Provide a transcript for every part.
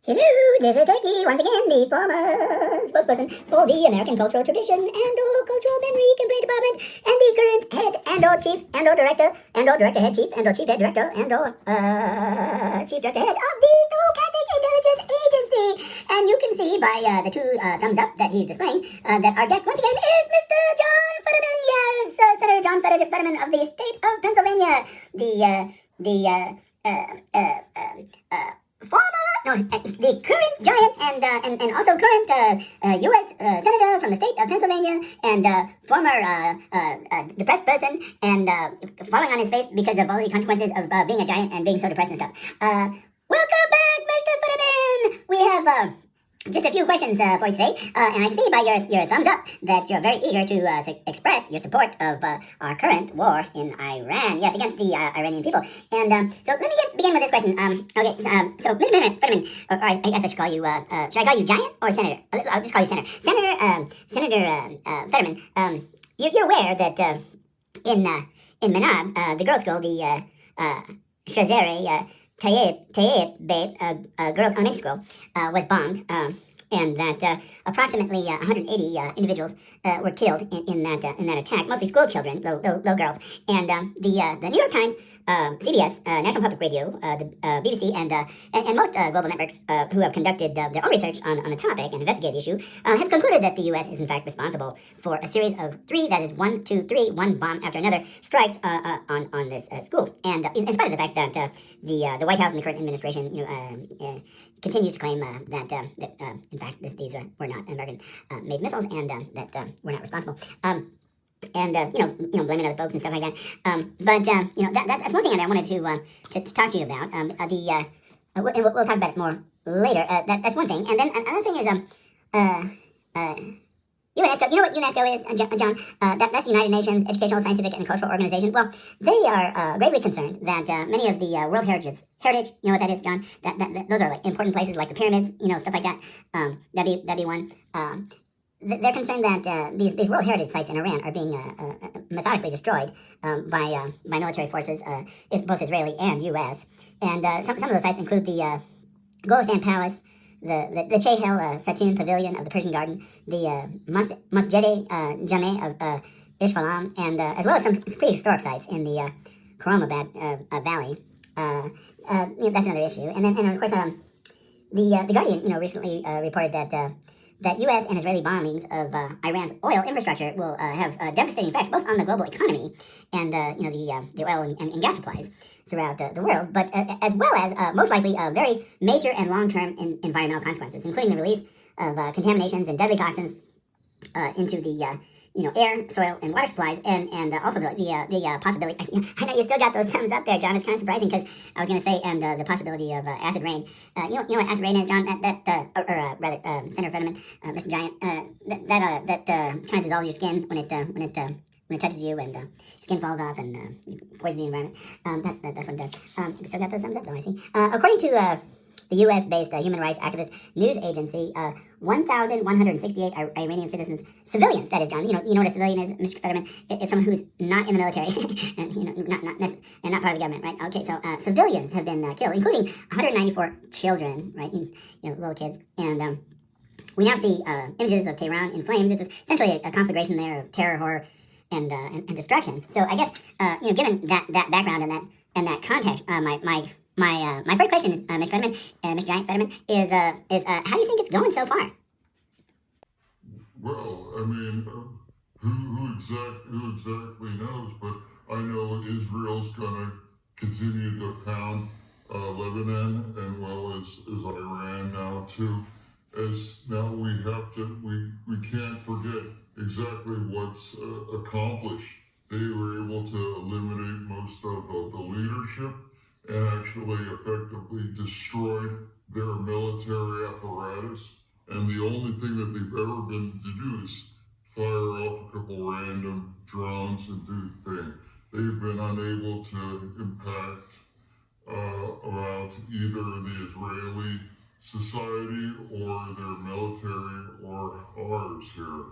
Hello, this is Becky, once again, the former spokesperson for the American Cultural Tradition and/or Cultural Memory Complaint Department, and the current head and/or chief and/or director and/or director head chief and/or chief head director and/or chief director head of the Stochastic Intelligence Agency. And you can see by the two thumbs up that he's displaying that our guest once again is Mr. John Fetterman. Yes, Senator John Fetterman of the state of Pennsylvania, the current giant and also current U.S. Senator from the state of Pennsylvania and former depressed person and falling on his face because of all the consequences of being a giant and being so depressed and stuff. Welcome back, Mr. Fetterman! We have just a few questions for you today, and I can see by your thumbs up that you're very eager to express your support of our current war in Iran, yes, against the Iranian people. And so let me begin with this question. So Mr. Fetterman, or I guess I should call you, should I call you Giant or Senator? I'll just call you Senator. Senator Fetterman, you're aware that in Manab, the girls' school, the Shazere Tayyip girls' elementary school was bombed, and that approximately 180 individuals were killed in that attack, mostly school children, little girls. And the New York Times, CBS, National Public Radio, the BBC, and most global networks who have conducted their own research on the topic and investigated the issue have concluded that the U.S. is in fact responsible for a series of three, that is 1, 2, 3, one bomb after another, strikes on this school. And in spite of the fact that the White House and the current administration, continues to claim that in fact these were not American-made missiles and that we're not responsible. And blaming other folks and stuff like that. But that's one thing that I wanted to talk to you about. And we'll talk about it more later. That's one thing. And then another thing is UNESCO. You know what UNESCO is, John? That's the United Nations Educational, Scientific, and Cultural Organization. Well, they are gravely concerned that many of the World Heritage. You know what that is, John? That those are like important places, like the pyramids, stuff like that. That'd be one. They're concerned that these World Heritage sites in Iran are being methodically destroyed by military forces, both Israeli and U.S. And some of those sites include the Golestan Palace, the Chehel Satun Pavilion of the Persian Garden, the Masjid Jameh of Isfahan, and as well as some pretty historic sites in the Khorramabad Valley. That's another issue. And then of course the Guardian recently reported that U.S. and Israeli bombings of Iran's oil infrastructure will have devastating effects both on the global economy and the oil and gas supplies throughout the world, but as well as most likely very major and long-term environmental consequences, including the release of contaminations and deadly toxins into the air, soil, and water supplies, and also the possibility. I know you still got those thumbs up there, John. It's kind of surprising because I was going to say, and the possibility of acid rain. You know what acid rain is, John? Rather, Senator Fetterman, Mr. Giant. That kind of dissolves your skin when it touches you, and skin falls off and poisons the environment. That's what it does. You still got those thumbs up, though, I see. According to the U.S.-based human rights activist news agency, 1,168 Iranian civilians, that is, John. You know what a civilian is, Mr. Fetterman? It's someone who's not in the military and not part of the government, right? Okay, so civilians have been killed, including 194 children, right? Little kids, and we now see images of Tehran in flames. It's essentially a conflagration there of terror, horror, and destruction. So I guess given that background and that context, my first question, Mr. Fetterman, Mr. Giant Fetterman, is how do you think it's going so far? Well, I mean, who exactly knows? But I know Israel's going to continue to pound Lebanon and well as Iran now too. As now we can't forget exactly what's accomplished. They were able to eliminate most of the leadership and actually effectively destroyed their military apparatus. And the only thing that they've ever been to do is fire off a couple random drones and do things. They've been unable to impact about either the Israeli society or their military or ours here.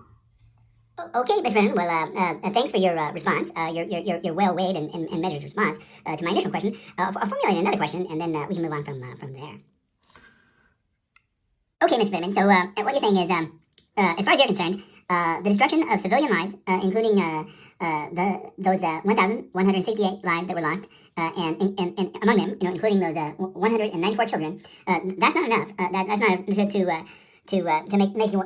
Okay, Mr. Fetterman. Well, thanks for your response. Your well-weighed and measured response to my initial question. I'll formulate another question, and then we can move on from there. Okay, Mr. Fetterman, so what you're saying is, as far as you're concerned, the destruction of civilian lives, including those 1,168 lives that were lost, and among them, including those 194 children, that's not enough. That's not enough to make you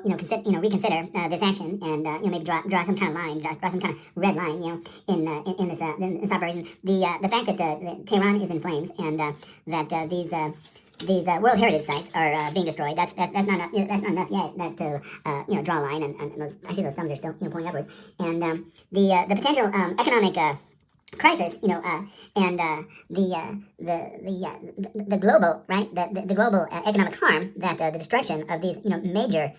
reconsider this action, and maybe draw some kind of line, draw some kind of red line, in this operation. The fact that Tehran is in flames, and that these World Heritage sites are being destroyed. That's not enough. That's not enough yet to draw a line. And those, I see those thumbs are still pointing upwards. And the potential economic crisis, and the global, right, the global economic harm that the destruction of these major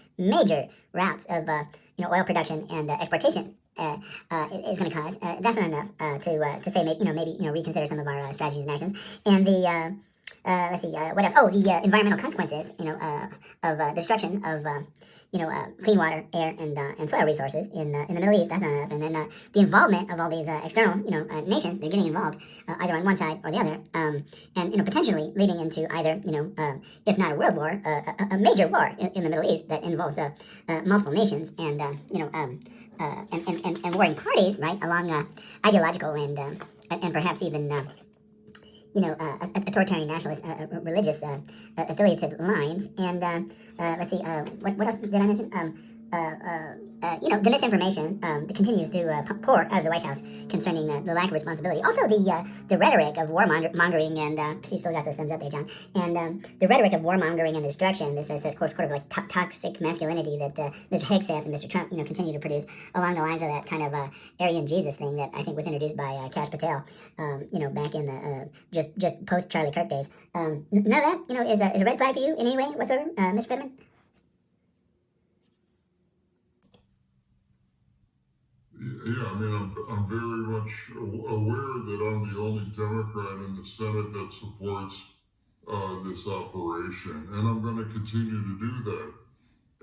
routes of oil production and exportation is going to cause. That's not enough to say maybe reconsider some of our strategies and actions. And the let's see, what else? Oh, the environmental consequences, of destruction of, clean water, air, and soil resources in the Middle East. That's not enough. And then the involvement of all these external, nations, they're getting involved either on one side or the other, and potentially leading into either, if not a world war, a major war in the Middle East that involves multiple nations and and warring parties, right, along ideological and perhaps even authoritarian nationalist religious affiliated lines. And let's see, what else did I mention? The misinformation continues to pour out of the White House concerning the lack of responsibility. Also, the rhetoric of warmongering and you still got those thumbs up there, John. And the rhetoric of warmongering and destruction. This sort of like toxic masculinity that Mr. Hegseth and Mr. Trump, continue to produce along the lines of that kind of Aryan Jesus thing that I think was introduced by Kash Patel, back in the just post Charlie Kirk days. None of that, is a red flag for you in any way whatsoever, Mr. Fetterman? Yeah, I mean, I'm very much aware that I'm the only Democrat in the Senate that supports this operation, and I'm going to continue to do that.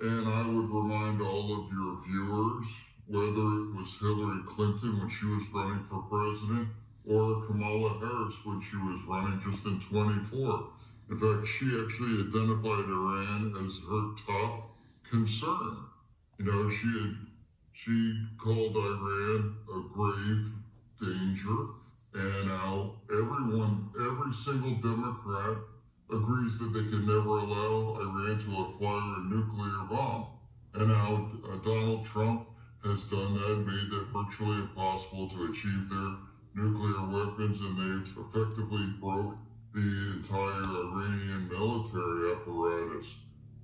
And I would remind all of your viewers, whether it was Hillary Clinton when she was running for president, or Kamala Harris when she was running just in 24. In fact, she actually identified Iran as her top concern. She called Iran a grave danger, and now every single Democrat agrees that they can never allow Iran to acquire a nuclear bomb. And now Donald Trump has done that, made that virtually impossible to achieve their nuclear weapons, and they've effectively broke the entire Iranian military apparatus.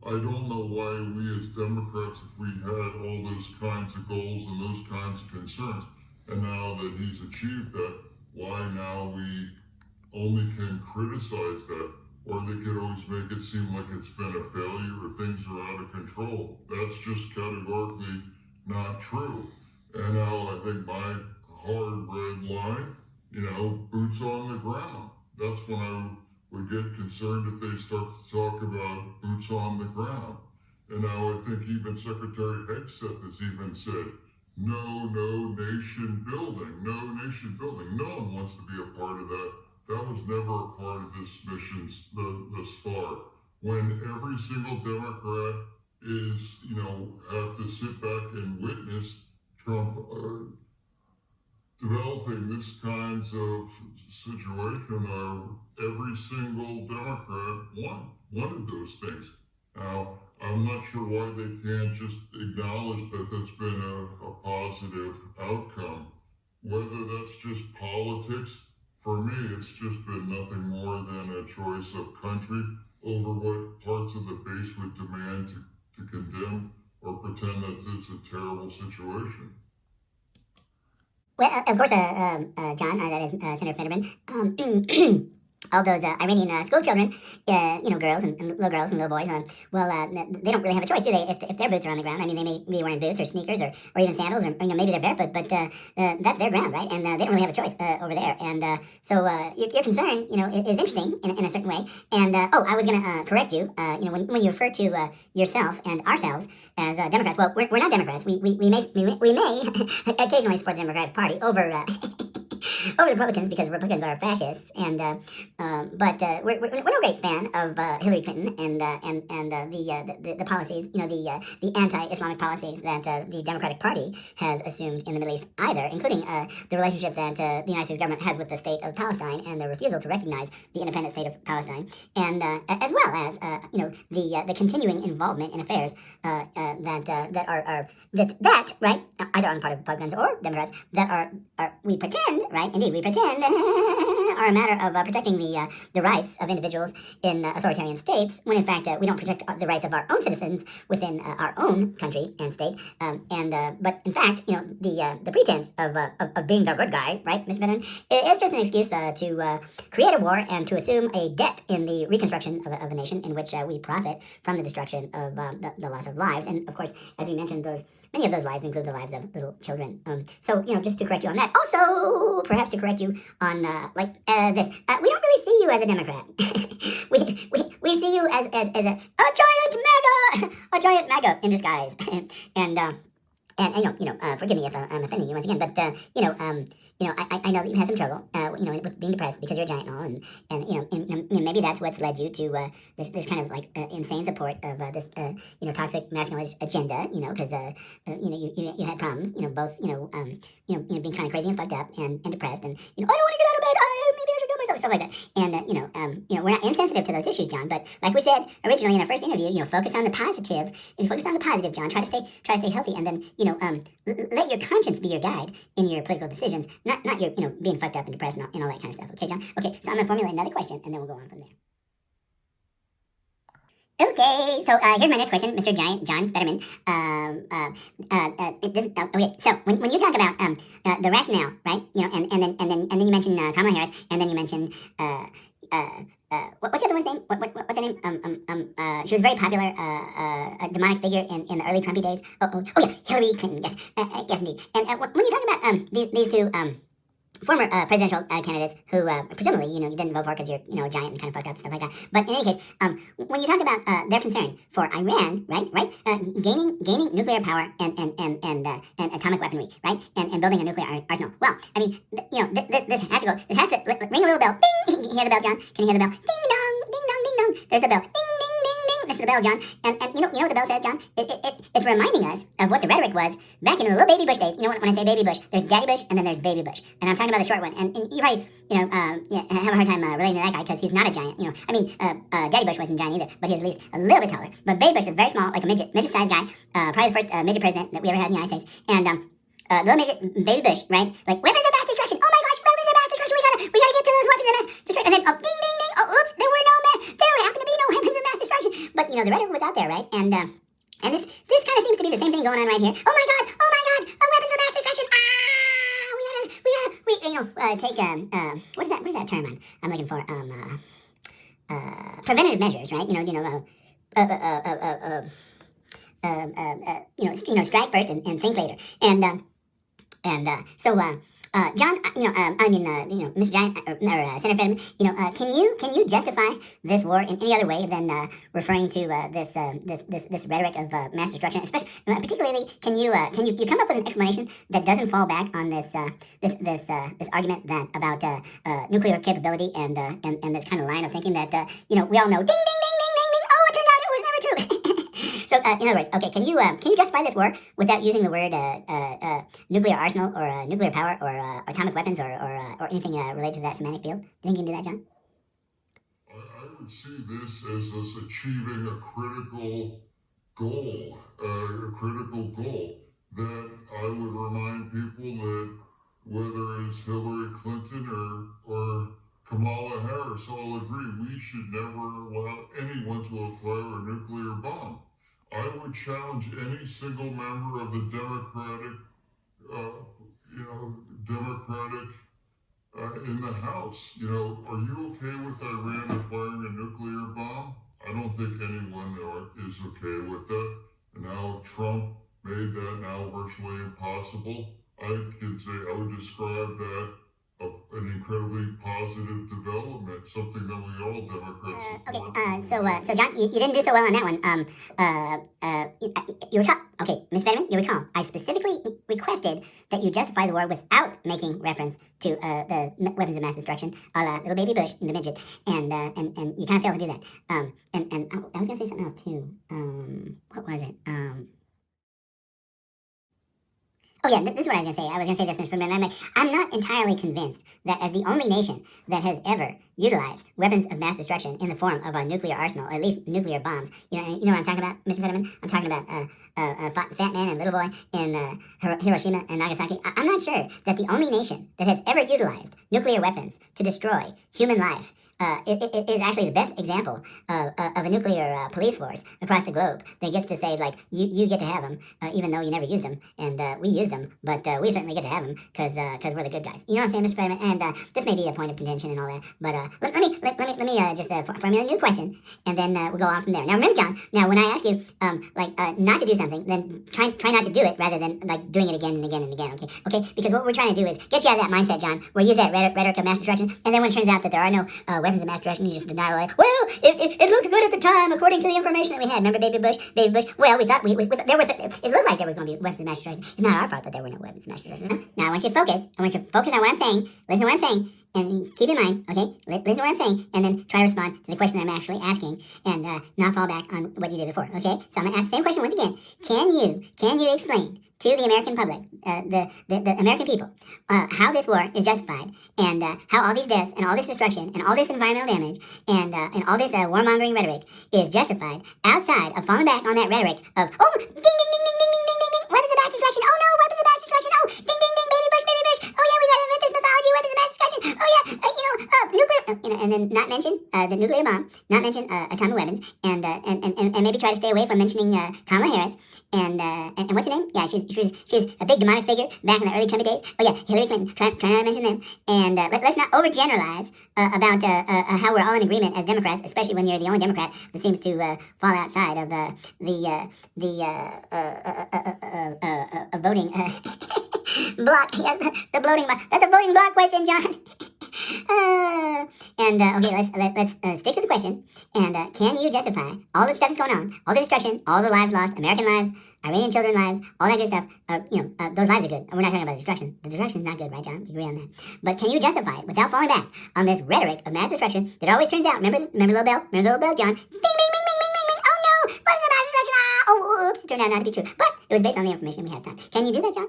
I don't know why we as Democrats, if we had all those kinds of goals and those kinds of concerns, and now that he's achieved that, why now we only can criticize that, or they could always make it seem like it's been a failure or things are out of control. That's just categorically not true. And now I think my hard red line, boots on the ground. That's when I would get concerned if they start to talk about boots on the ground. And now I think even Secretary Hegseth has even said, no nation building, no nation building. No one wants to be a part of that. That was never a part of this mission thus far. When every single Democrat is, have to sit back and witness Trump developing this kinds of situation, every single Democrat wanted those things. Now, I'm not sure why they can't just acknowledge that that's been a positive outcome. Whether that's just politics, for me, it's just been nothing more than a choice of country over what parts of the base would demand to condemn or pretend that it's a terrible situation. Well, of course, John, that is Senator Fetterman. All those Iranian school children, girls and little girls and little boys, they don't really have a choice, do they? If their boots are on the ground, I mean, they may be wearing boots or sneakers or even sandals, or maybe they're barefoot, but that's their ground, right? And they don't really have a choice over there. And so your concern, is interesting in a certain way. And I was going to correct you. When you refer to yourself and ourselves as Democrats, well, we're not Democrats. We may occasionally support the Democratic Party over over the Republicans because Republicans are fascists, and but we're no great fan of Hillary Clinton and the policies, the anti-Islamic policies that the Democratic Party has assumed in the Middle East either, including the relationship that the United States government has with the state of Palestine and the refusal to recognize the independent state of Palestine, and as well as the continuing involvement in affairs that are right, either on the part of Republicans or Democrats, that are we pretend, right? Indeed, we pretend are a matter of protecting the rights of individuals in authoritarian states, when in fact we don't protect the rights of our own citizens within our own country and state. But in fact, the pretense of being the good guy, right, Mr. Veteran, is just an excuse to create a war and to assume a debt in the reconstruction of a nation in which we profit from the destruction of the loss of lives. And of course, as we mentioned, many of those lives include the lives of little children. So, just to correct you on that. Also, perhaps to correct you on, this. We don't really see you as a Democrat. we see you as a giant MAGA in disguise. And forgive me if I'm offending you once again, but I know that you had some trouble, with being depressed because you're a giant and all, and maybe that's what's led you to this kind of insane support of this toxic nationalist agenda, because you had problems, both being kind of crazy and fucked up and depressed, and I don't want to get out of bed. Maybe I should kill myself, stuff like that. And we're not insensitive to those issues, John. But like we said originally in our first interview, focus on the positive. If you focus on the positive, John, try to stay healthy, and then let your conscience be your guide in your political decisions, not your being fucked up and depressed and all that kind of stuff. Okay, John. Okay, so I'm gonna formulate another question, and then we'll go on from there. Okay, so here's my next question, Mr. John Fetterman. Okay, so when you talk about the rationale, right? And then you mention Kamala Harris, and then you mention what's the other one's name? What's her name? She was very popular, a demonic figure in the early Trumpy days. Oh yeah, Hillary Clinton. Yes, yes indeed. And when you talk about these two former presidential candidates who presumably you didn't vote for because you're a giant and kind of fucked up, stuff like that. But in any case, when you talk about their concern for Iran, right, gaining nuclear power and atomic weaponry, right, and building a nuclear arsenal. Well, I mean, this has to ring a little bell. Ding! Can you hear the bell, John? Can you hear the bell? Ding dong, ding dong, ding dong. There's the bell. Ding ding ding ding. This is the bell, John. And you know what the bell says, John? It's reminding us of what the rhetoric was back in the little baby Bush days. When I say baby Bush, there's Daddy Bush and then there's baby Bush. And I'm talking about the short one. And you probably, have a hard time relating to that guy because he's not a giant. Daddy Bush wasn't a giant either, but he was at least a little bit taller. But baby Bush is very small, like a midget-sized guy. Probably the first midget president that we ever had in the United States. And little midget, baby Bush, right? Like weapons of mass destruction. Oh my gosh, weapons of mass destruction. We gotta get to those weapons of mass destruction. And then ding ding ding. Oh oops, there happened to be no weapons of mass destruction. But the rhetoric was out there, right? And this kind of seems to be the same thing going on right here. Oh my god, weapons of mass destruction. Take what is that term I'm looking for? Preventative measures, right? Strike first and think later. John, Mr. Giant or Senator Fetterman, can you justify this war in any other way than referring to this rhetoric of mass destruction? Especially, particularly, can you come up with an explanation that doesn't fall back on this argument that about nuclear capability and this kind of line of thinking that we all know, ding ding ding ding ding ding. Oh, it turned out it was never true. So, in other words, okay, can you justify this war without using the word nuclear arsenal or nuclear power or atomic weapons or anything related to that semantic field? Do you think you can do that, John? I would see this as us achieving a critical goal that I would remind people that whether it's Hillary Clinton or Kamala Harris all agree we should never allow anyone to acquire a nuclear bomb. I would challenge any single member of the Democratic in the House. Are you okay with Iran acquiring a nuclear bomb? I don't think anyone is okay with that. And now Trump made that now virtually impossible. I would describe that an incredibly positive development, something that we all Democrats support. So John, you didn't do so well on that one. You recall, okay, Ms. Fetterman, you recall, I specifically requested that you justify the war without making reference to the weapons of mass destruction, a la little baby Bush and the midget, and you kind of failed to do that. And I was gonna say something else too. What was it? Oh yeah, this is what I was going to say. I was going to say this, Mr. President. I'm not entirely convinced that as the only nation that has ever utilized weapons of mass destruction in the form of a nuclear arsenal, or at least nuclear bombs. You know what I'm talking about, Mr. President? I'm talking about Fat Man and Little Boy in Hiroshima and Nagasaki. I'm not sure that the only nation that has ever utilized nuclear weapons to destroy human life it is actually the best example of a nuclear police force across the globe that gets to say, like, you get to have them, even though you never used them, and we used them, but we certainly get to have them because we're the good guys. You know what I'm saying, Mr. President? And this may be a point of contention and all that, but let me just formulate a new question, and then we'll go on from there. Now, remember, John, now when I ask you, not to do something, then try not to do it rather than, like, doing it again and again and again, okay? Because what we're trying to do is get you out of that mindset, John, where you use that rhetoric of mass destruction, and then when it turns out that there are no weapons of mass destruction, you just deny, like, well, it looked good at the time according to the information that we had. Remember baby Bush? Well, we thought it looked like there was going to be weapons of mass destruction. It's not our fault that there were no weapons of mass destruction. Now, I want you to focus. I want you to focus on what I'm saying. Listen to what I'm saying. And keep in mind, okay, listen to what I'm saying, and then try to respond to the question that I'm actually asking, and not fall back on what you did before, okay? So I'm going to ask the same question once again. Can you explain to the American public, the American people, how this war is justified, and how all these deaths, and all this destruction, and all this environmental damage, and all this warmongering rhetoric is justified outside of falling back on that rhetoric of, oh, ding, ding, ding, ding, ding, ding, ding, ding, ding, weapons of mass destruction, oh no, weapons of mass destruction, oh, ding, ding, ding, baby Bush, oh yeah, we gotta invent this mythology, weapons of mass destruction, oh yeah, nuclear, and then not mention the nuclear bomb, not mention atomic weapons, and maybe try to stay away from mentioning Kamala Harris, and what's her name? Yeah, she's a big demonic figure back in the early Trump days. Oh yeah, Hillary Clinton. Try not to mention them. And let's not overgeneralize about how we're all in agreement as Democrats, especially when you're the only Democrat that seems to fall outside of the voting block. Yes, the voting block. That's a voting block question, John. Okay, let's stick to the question. And can you justify all the stuff that's going on, all the destruction, all the lives lost, American lives, Iranian children lives, all that good stuff? Those lives are good. And we're not talking about the destruction. The destruction is not good, right, John? We agree on that. But can you justify it without falling back on this rhetoric of mass destruction that always turns out? Remember Little Bell? Remember Little Bell, John? Bing, bing, bing, bing, bing, bing, bing. Oh no! What is the mass destruction? Ah! Oh, oops! It turned out not to be true. But it was based on the information we had then. Can you do that, John?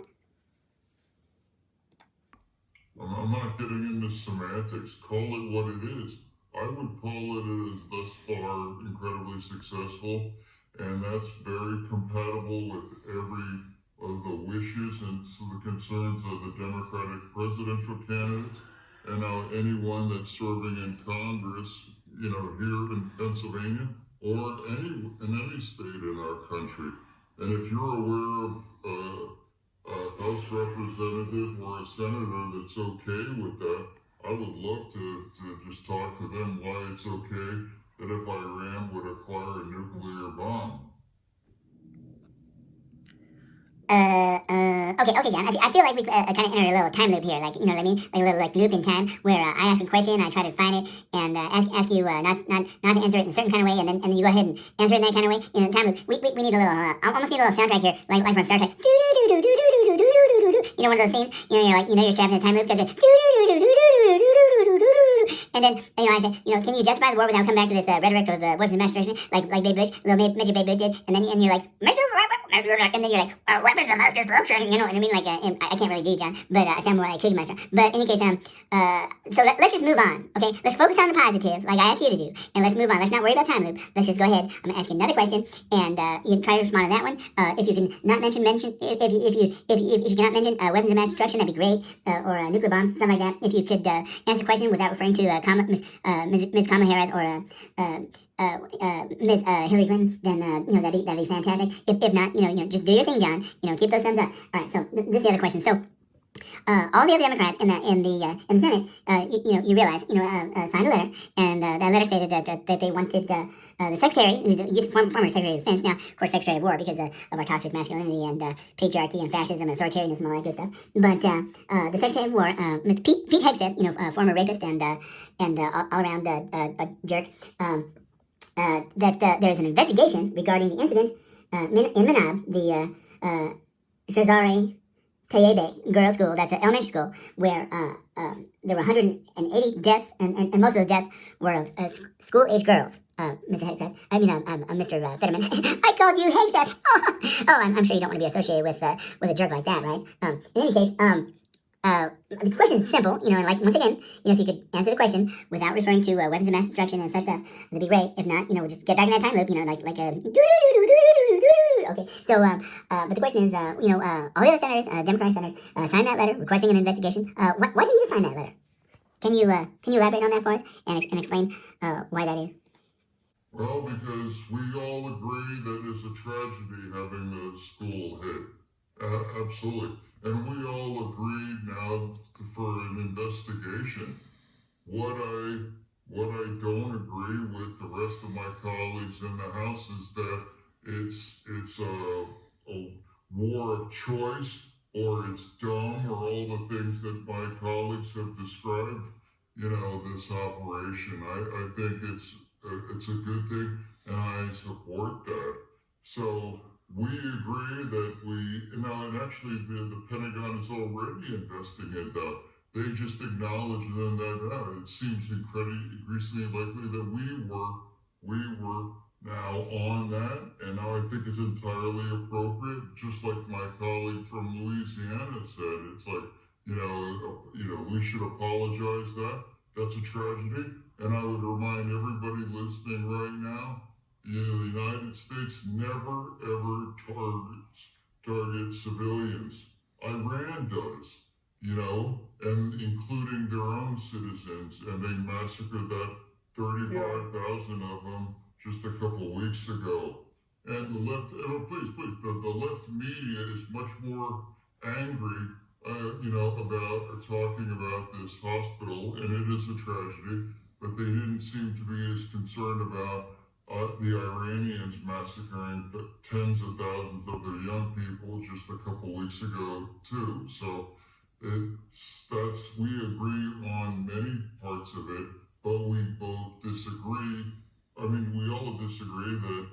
I'm not getting into semantics. Call it what it is. I would call it as thus far incredibly successful, and that's very compatible with every of the wishes and the concerns of the Democratic presidential candidates, and now anyone that's serving in Congress, here in Pennsylvania or in any state in our country. And if you're aware of a House representative or a senator that's okay with that, I would love to just talk to them why it's okay that if Iran would acquire a nuclear bomb. Okay, John. I feel like we kind of entered a little time loop here, like, you know what I mean? Like a little loop in time where I ask a question, I try to find it, and ask you not to answer it in a certain kind of way, and then you go ahead and answer it in that kind of way. Time loop. We need a little, almost need a little soundtrack here, like from Star Trek. You know, one of those themes. You're strapped in a time loop because it's and then I say, can you justify the war without coming back to this rhetoric of weapons of mass destruction, like baby Bush, little midget baby Bush did, and you're like, and then you're like, weapons of mass destruction, you know what I mean? Like, I can't really do, John, but I sound more like Cookie Monster. But in any case, so let's just move on, okay? Let's focus on the positive, like I asked you to do, and let's move on. Let's not worry about time loop. Let's just go ahead. I'm gonna ask you another question, and you can try to respond to that one. If you can not mention, if you cannot mention weapons of mass destruction, that'd be great, or nuclear bombs, something like that. If you could answer the question without referring to Ms. Kamala Harris or Ms. Hillary Clinton, then that'd be fantastic. If not, just do your thing, John. Keep those thumbs up. All right. So this is the other question. So all the other Democrats in the Senate, you realize, signed a letter, and that letter stated that they wanted the secretary, who's the former Secretary of Defense, now of course Secretary of War because of our toxic masculinity and patriarchy and fascism and authoritarianism and all that good stuff. But the Secretary of War, Mr. Pete Hegseth, former rapist and all around jerk, that there's an investigation regarding the incident in Manab, the Cesare Tayebe Girls' School, that's an elementary school, where there were 180 deaths, and most of those deaths were of school-age girls. Mr. Hegseth, Mr. Fetterman, I called you Hegseth. Oh, I'm sure you don't want to be associated with a jerk like that, right? In any case, the question is simple, and like, once again, if you could answer the question without referring to weapons of mass destruction and such stuff, that'd be great. If not, we'll just get back in that time loop, like a okay. So, but the question is, all the other senators, Democratic senators, signed that letter requesting an investigation. Why did you sign that letter? Can you elaborate on that for us and explain why that is? Well, because we all agree that it's a tragedy having the school hit. Absolutely. And we all agreed now for an investigation. What I don't agree with the rest of my colleagues in the House is that it's a war of choice, or it's dumb, or all the things that my colleagues have described. This operation. I think it's a good thing, and I support that. So we agree that and actually the Pentagon is already investing it. They just acknowledge then that it seems increasingly likely that we were now on that, and now I think it's entirely appropriate. Just like my colleague from Louisiana said, it's like we should apologize. That's a tragedy, and I would remind everybody listening right now, the United States never ever targets civilians. Iran does, and including their own citizens, and they massacred that 35,000 of them just a couple weeks ago. And the left, please, the left media is much more angry, about or talking about this hospital, and it is a tragedy, but they didn't seem to be as concerned about the Iranians massacring tens of thousands of their young people just a couple weeks ago too. So we agree on many parts of it, but we both disagree. We all disagree that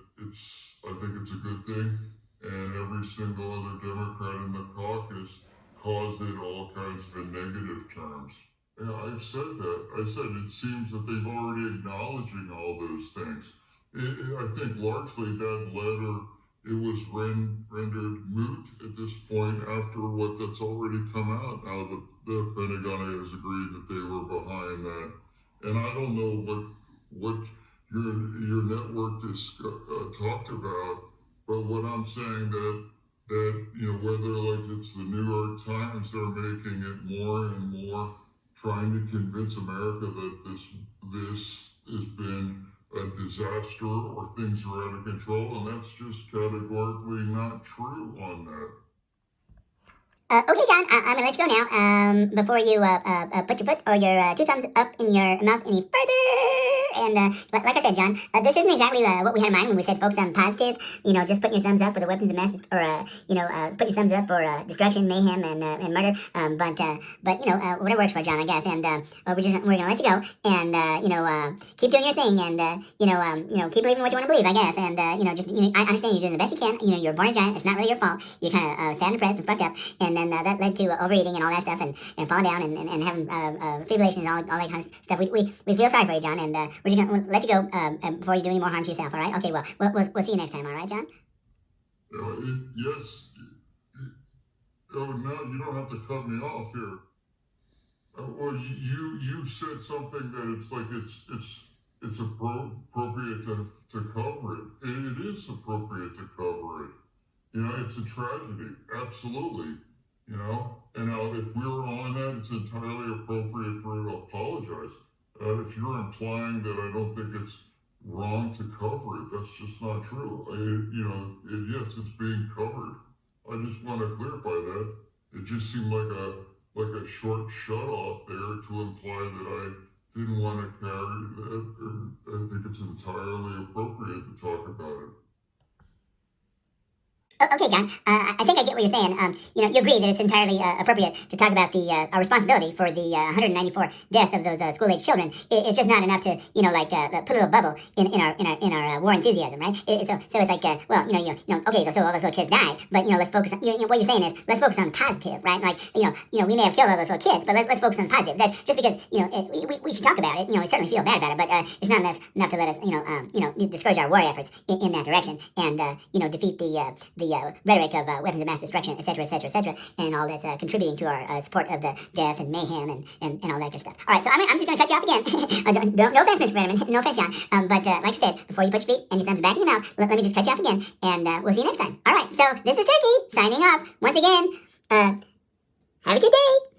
I think it's a good thing, and every single other Democrat in the caucus caused it all kinds of in negative terms. Yeah, I've said that. I said it seems that they've already acknowledging all those things. I think largely that letter, it was rendered moot at this point after that's already come out. Now the Pentagon has agreed that they were behind that, and I don't know what your network talked about, but what I'm saying that whether like it's the New York Times, they're making it more and more, trying to convince America that this has been a disaster or things are out of control, and that's just categorically not true on that. Okay, John, I'm gonna let you go now. Before you put your foot or your two thumbs up in your mouth any further. And like I said, John, this isn't exactly what we had in mind when we said focus on positive. Just putting your thumbs up for the weapons of mass, or putting your thumbs up for destruction, mayhem, and murder. But whatever works for John, I guess. And we're gonna let you go, and keep doing your thing, and keep believing what you want to believe, I guess. And I understand you're doing the best you can. You're born a giant. It's not really your fault. You're kind of sad and depressed and fucked up, and then that led to overeating and all that stuff, and falling down and having fibrillation and all that kind of stuff. We feel sorry for you, John, and we're just gonna let you go before you do any more harm to yourself. All right? Okay. Well, we'll see you next time. All right, John? Yes. Oh no, you don't have to cut me off here. Well, you said something that it's like it's appropriate to cover it. It is appropriate to cover it. It's a tragedy, absolutely. And if we were on that, it's entirely appropriate for her to apologize. If you're implying that I don't think it's wrong to cover it, that's just not true. Yes, it's being covered. I just want to clarify that. It just seemed like like a short shut-off there to imply that I didn't want to carry that. I think it's entirely appropriate to talk about it. Okay, John. I think I get what you're saying. You agree that it's entirely appropriate to talk about our responsibility for the 194 deaths of those school-age children. It's just not enough to, put a little bubble in our war enthusiasm, right? So it's like, okay, so all those little kids died, but let's focus on, what you're saying is let's focus on positive, right? Like, we may have killed all those little kids, but let's focus on positive. That's just because, we should talk about it. We certainly feel bad about it, but it's not enough to let us, discourage our war efforts in that direction and, defeat the rhetoric of weapons of mass destruction, etc., and all that's contributing to our support of the death and mayhem and all that good stuff. All right, so I'm just going to cut you off again. No offense, Mr. Brenneman. No offense, John. But like I said, before you put your feet and your thumbs back in your mouth, let me just cut you off again, and we'll see you next time. All right, so this is Turkey signing off once again. Have a good day.